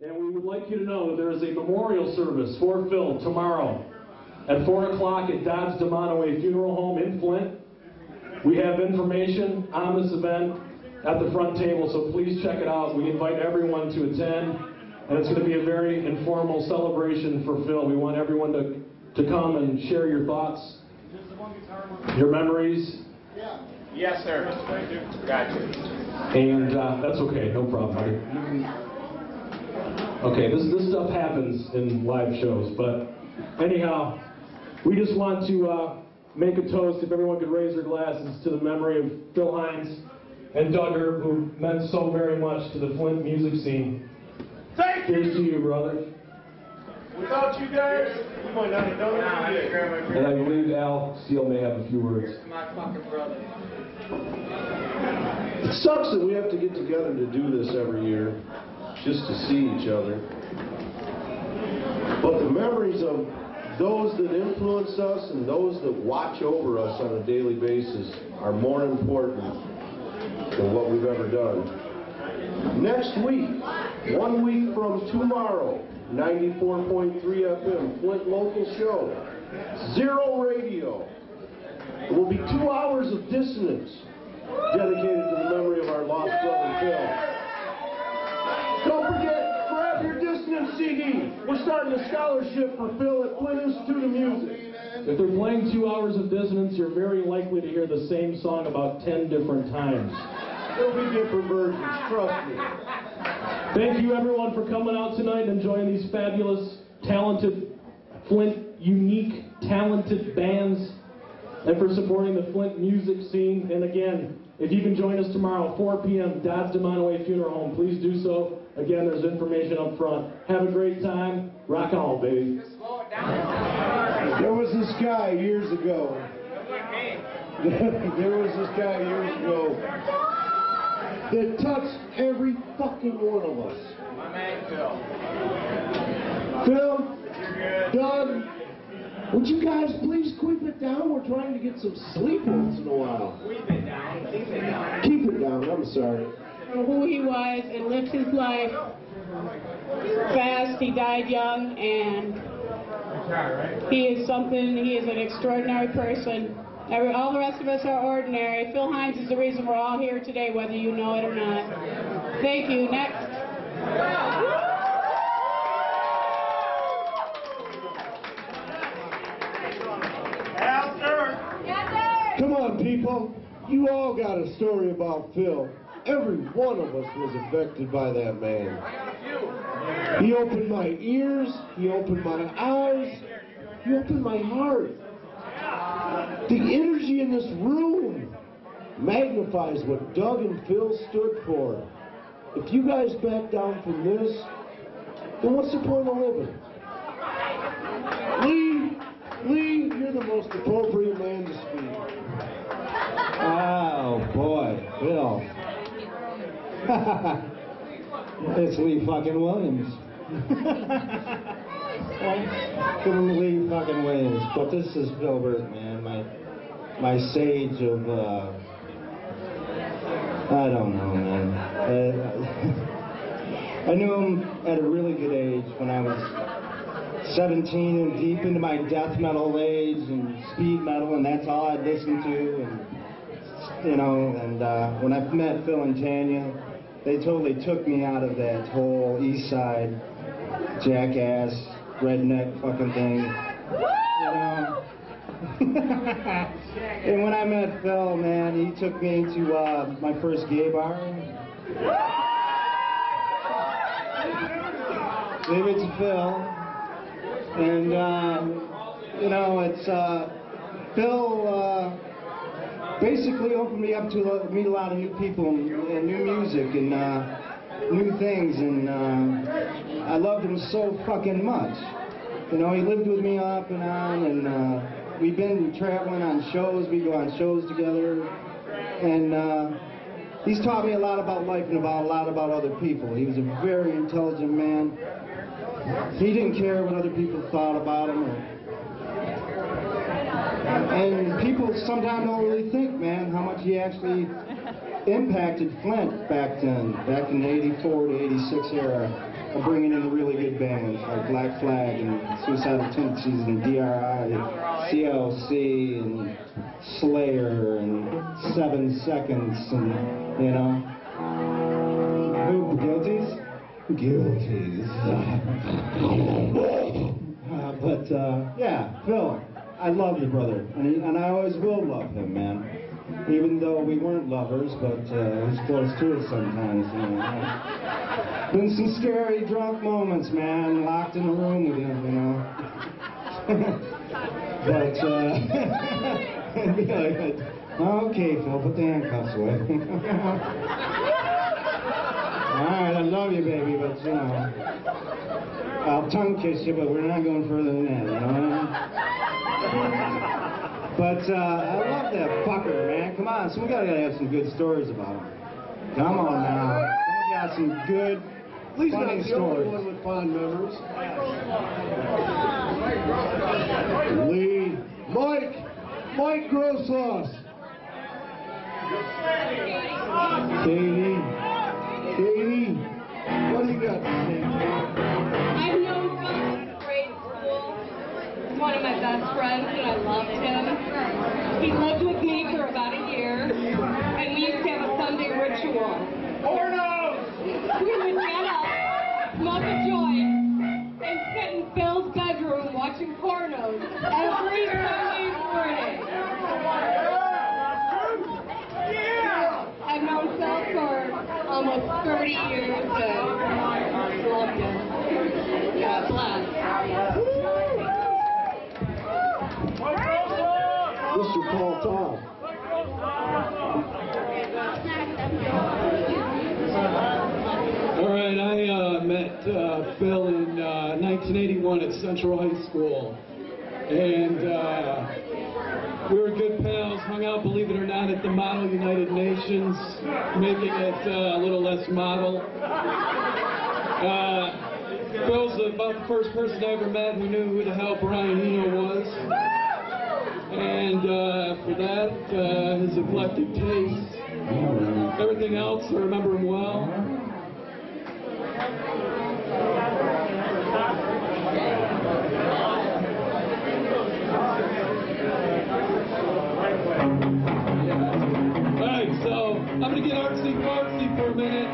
And we would like you to know that there is a memorial service for Phill tomorrow at 4 o'clock at Dodds DeMonaway Funeral Home in Flint. We have information on this event at the front table, so please check it out. We invite everyone to attend, and it's going to be a very informal celebration for Phill. We want everyone to come and share your thoughts, your memories. Yes, sir. Gotcha. And that's okay, no problem, buddy. Okay, this stuff happens in live shows, but anyhow, we just want to make a toast, if everyone could raise their glasses, to the memory of Phill Hines and Doug Earp, who meant so very much to the Flint music scene. Thank you! Here's to you, brother. Without you guys, we might not have done what we did. And I believe Al Steele may have a few words. My fucking brother. It sucks that we have to get together to do this every year, just to see each other. But the memories of those that influence us and those that watch over us on a daily basis are more important than what we've ever done. Next week, 1 week from tomorrow, 94.3 FM, Flint local show, Zero Radio. It will be 2 hours of dissonance dedicated to the memory of our lost brother Phill. Don't forget, grab your dissonance CD. We're starting a scholarship for Phill at Flint Institute of Music. If they're playing 2 hours of dissonance, you're very likely to hear the same song about 10 different times. There'll be different versions, trust me. Thank you, everyone, for coming out tonight and enjoying these fabulous, talented, Flint, unique, talented bands, and for supporting the Flint music scene. And again, if you can join us tomorrow, 4 p.m., Dodds DeMonaway Funeral Home, please do so. Again, there's information up front. Have a great time. Rock on, baby. There was this guy years ago. There was this guy years ago that touched every fucking one of us. My man, Phill. Phill, You're good. Doug, would you guys please keep it down? We're trying to get some sleep once in a while. Keep it down. Keep it down. Keep it down, I'm sorry. Who he was and lived his life fast. He died young, and he is something. He is an extraordinary person. All the rest of us are ordinary. Phill Hines is the reason we're all here today, whether you know it or not. Thank you. Next. Al, sir. Yes, sir. Come on, people. You all got a story about Phill. Every one of us was affected by that man. I got a few. He opened my ears. He opened my eyes. He opened my heart. The energy in this room magnifies what Doug and Phill stood for. If you guys back down from this, then what's the point of living? Lee, you're the most appropriate man to speak. Oh, boy, Phill. It's Lee fucking Williams. Lee fucking Williams. But this is Phill Hurt, man. My sage of, I don't know, man. I knew him at a really good age when I was 17 and deep into my death metal age and speed metal, and that's all I'd listen to. And, you know, and when I met Phill and Tanya, they totally took me out of that whole East Side jackass, redneck fucking thing. You know? And when I met Phill, man, he took me to my first gay bar. Gave it to Phill. And, you know, it's, Phill basically opened me up to meet a lot of new people and new music and new things. And I loved him so fucking much. You know, he lived with me off and on, and we've been traveling on shows. We go on shows together, and he's taught me a lot about life and a lot about other people. He was a very intelligent man. He didn't care what other people thought about him. And people sometimes don't really think, man, how much he actually impacted Flint back then, back in the 84 to 86 era. of bringing in really good bands like Black Flag and Suicidal Tendencies and DRI, CLC and Slayer and 7 Seconds and, you know. Who, Guilties? Guilties. Yeah, Phil, I love you, brother, and I always will love him, man. Even though we weren't lovers, but he's close to it sometimes, you know. Been some scary drunk moments, man, locked in a room with him, you know. But, be like, okay, Phil, put the handcuffs away. Alright, I love you, baby, but, you know, I'll tongue kiss you, but we're not going further than that, you know what I mean? But, I love that fucker, man. Come on, so we gotta have some good stories about him. Come on now. We got some good, funny stories. One with fond memories. Lee. Mike Grossoss. Katie, what do you got to say? I've known Phil since grade school. He's one of my best friends, and I loved him. He lived with me for about a year, and we used to have a Sunday ritual. Pornos! We would get up, smoke a joint, and sit in Phil's bedroom watching pornos every Sunday morning. I've known Phil for almost 30 years, and loved him. God bless. Mr. Paul Todd. All right, I met Phil in 1981 at Central High School, and we were good pals, hung out, believe it or not, at the Model United Nations, making it a little less model. Phil's about the first person I ever met who knew who the hell Brian Eno was. And for that, his eclectic taste. Everything else, I remember him well. Alright, so I'm going to get artsy-fartsy for a minute.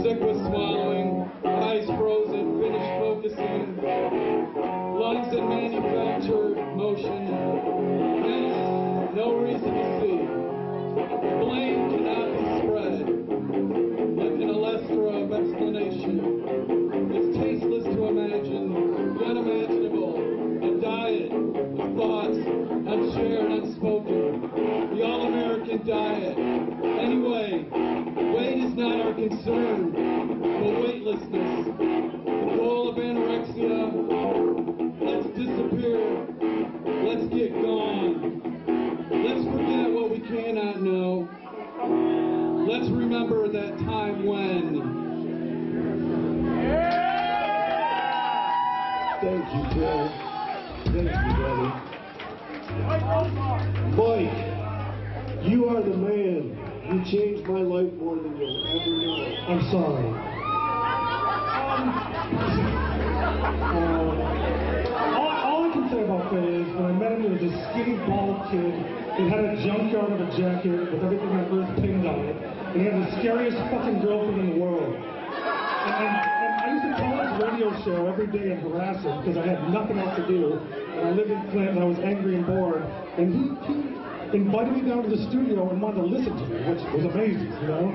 Sick with swallowing, eyes frozen, finished focusing, lungs in manufactured motion, hence no reason to see. Blame cannot be spread, like an alestra of explanation. It's tasteless to imagine, the unimaginable, a diet of thoughts, unshared, unspoken, the all-American diet. Anyway, weight is not our concern, but weightlessness. The goal of anorexia, let's disappear, let's get gone. Let's forget what we cannot know. Let's remember that time when. Thank you, Bill. Thank you, brother. Mike, you are the man. You changed my life more than you'll ever know. I'm sorry. All I can say about Phil is when I met him, he was a skinny, bald kid. He had a junkyard of a jacket with everything on earth pinned on it. And he had the scariest fucking girlfriend in the world. And I used to call his radio show every day and harass him because I had nothing else to do. And I lived in Flint and I was angry and bored. And he invited me down to the studio and wanted to listen to me, which was amazing, you know?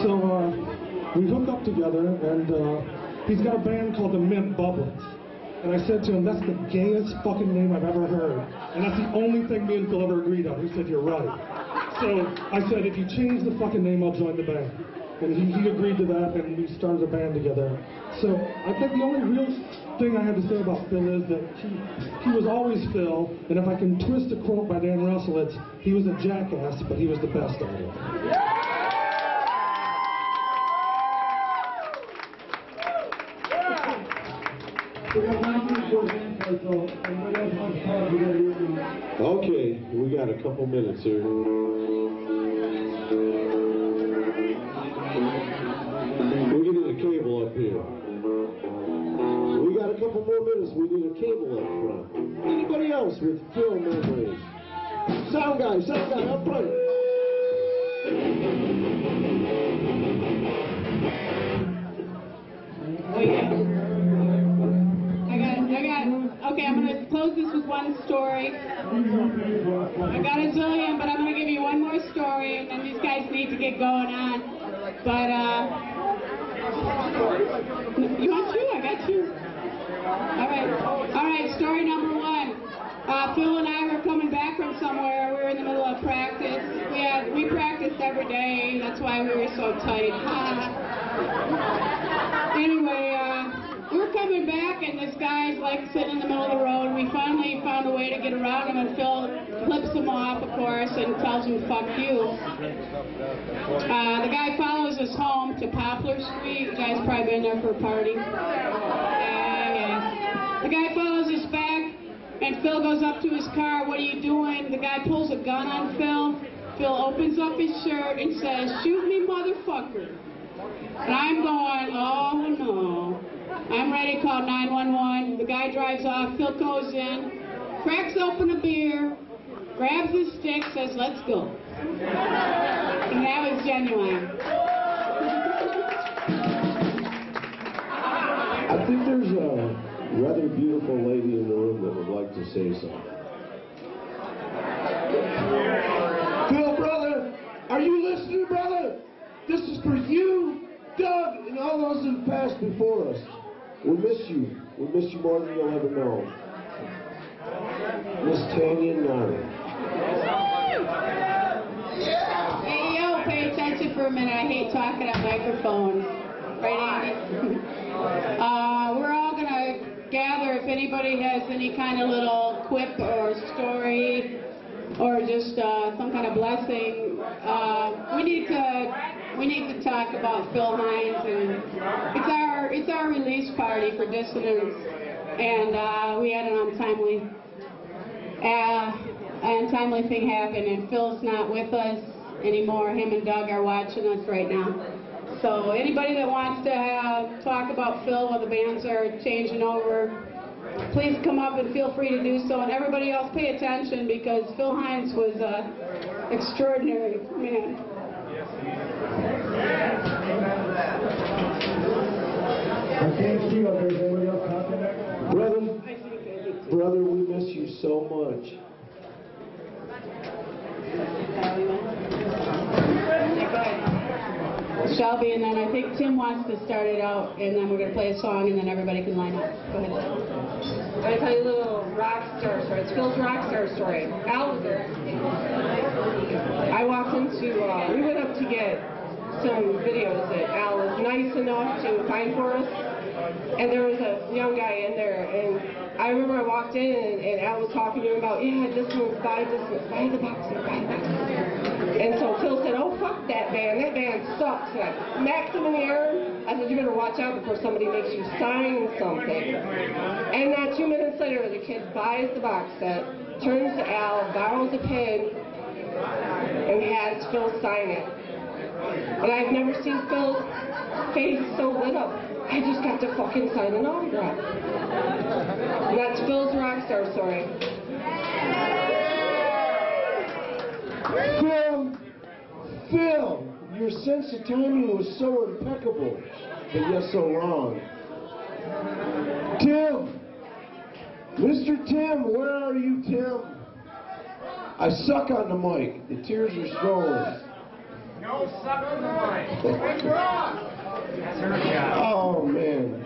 So we hooked up together, and he's got a band called the Mint Bubblets. And I said to him, that's the gayest fucking name I've ever heard. And that's the only thing me and Phil ever agreed on. He said, you're right. So I said, if you change the fucking name, I'll join the band. and he agreed to that, and we started a band together. So I think the only real thing I have to say about Phill is that he was always Phill, and if I can twist a quote by Dan Russell, it's, he was a jackass, but he was the best at it. Okay, we got a couple minutes here. We're getting a cable up here. We got a couple more minutes. We need a cable up front. Anybody else with Phill memories? Sound guy, up front. Okay, I'm going to close this with one story. I got a zillion, but I'm going to give you one more story, and then these guys need to get going on. But, you want two? I got two. All right, story number one. Phill and I were coming back from somewhere. We were in the middle of practice. We practiced every day. That's why we were so tight. Anyway, we were coming back, and this guy's like sitting in the middle of the road. We finally found a way to get around him, and Phill flips him off, of course, and tells him, "Fuck you." The guy follows us home to Poplar Street. You guys probably been there for a party. Yeah. The guy follows us back, and Phill goes up to his car. "What are you doing?" The guy pulls a gun on Phill. Phill opens up his shirt and says, "Shoot me, motherfucker." And I'm going, oh no. I'm ready to call 911. The guy drives off. Phill goes in, cracks open a beer, grabs his stick, says, "Let's go." And that was genuine. I think there's a rather beautiful lady in the room that would like to say something. Phill, brother, are you listening, brother? This is for you, Doug, and all those who passed before us. We miss you. We miss you more than you'll ever know. Miss Tanya and Nari. Hey, yo, pay attention for a minute. I hate talking on microphones. Right, Andy? We're all going to gather. If anybody has any kind of little quip or story or just some kind of blessing, we need to talk about Phill Hines, and it's our release party for Dissonance, and we had an untimely thing happen, and Phil's not with us anymore. Him and Doug are watching us right now. So anybody that wants to talk about Phill while the bands are changing over, please come up and feel free to do so. And everybody else pay attention, because Phill Hines was an extraordinary man. I can't see if there's anybody else talking there. Brother, we miss you so much. Shelby, and then I think Tim wants to start it out, and then we're going to play a song, and then everybody can line up. Go ahead. I'm going to tell you a little rock star story. It's Phil's rock star story. Al was there. I walked into, we went up to get some videos that Al was nice enough to find for us, and there was a young guy in there, and I remember I walked in, and Al was talking to him about, yeah, this one's buy the box set, buy the box set. And so Phill said, "Oh, fuck that band sucks." And I smacked him in the air. I said, "You better watch out before somebody makes you sign something." And not 2 minutes later, the kid buys the box set, turns to Al, borrows a pen, and has Phill sign it. And I've never seen Phil's face so lit up. I just got to fucking sign an autograph. And that's Phil's rock star story. Phill, your sense of timing was so impeccable, but yet so wrong. Tim, Mr. Tim, where are you, Tim? I suck on the mic. The tears are strolling. No, suck on the mic. What's wrong? That's her job. Oh, man.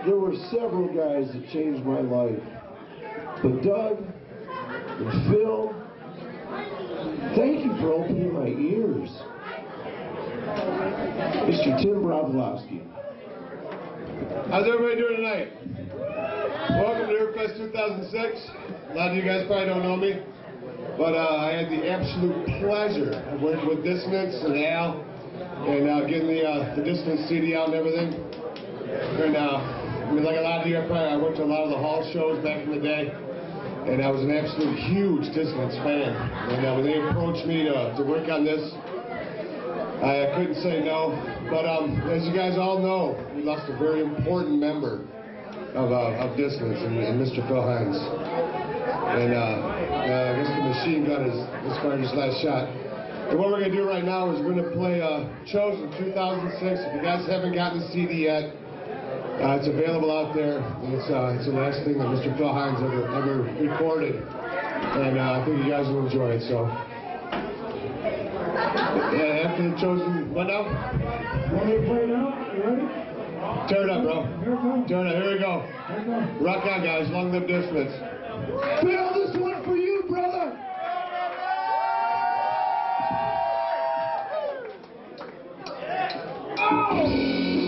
There were several guys that changed my life. But Doug and Phill Thank you for opening my ears. Mr. Tim Brodlowski. How's everybody doing tonight? Welcome to Earpfest 2006. A lot of you guys probably don't know me, but I had the absolute pleasure of working with Dissonance and Al, and getting the Dissonance CD out and everything. And I mean, like a lot of you, I worked a lot of the hall shows back in the day, and I was an absolute huge Dissonance fan. And when they approached me to work on this, I couldn't say no. But as you guys all know, we lost a very important member of Dissonance, and Mr. Phill Hines. And I guess the machine gun is fired his last shot. And what we're going to do right now is we're going to play Chosen 2006. If you guys haven't gotten the CD yet, it's available out there. And it's the last thing that Mr. Phill Hines ever recorded. And I think you guys will enjoy it. So, yeah, after the Chosen, what now? Want me to play it now? You ready? Turn it up, bro. Here we go. Turn it up. Here we go. Here we go. Rock on, guys. Long live Dissonance. Phil, this one for you, brother. Oh!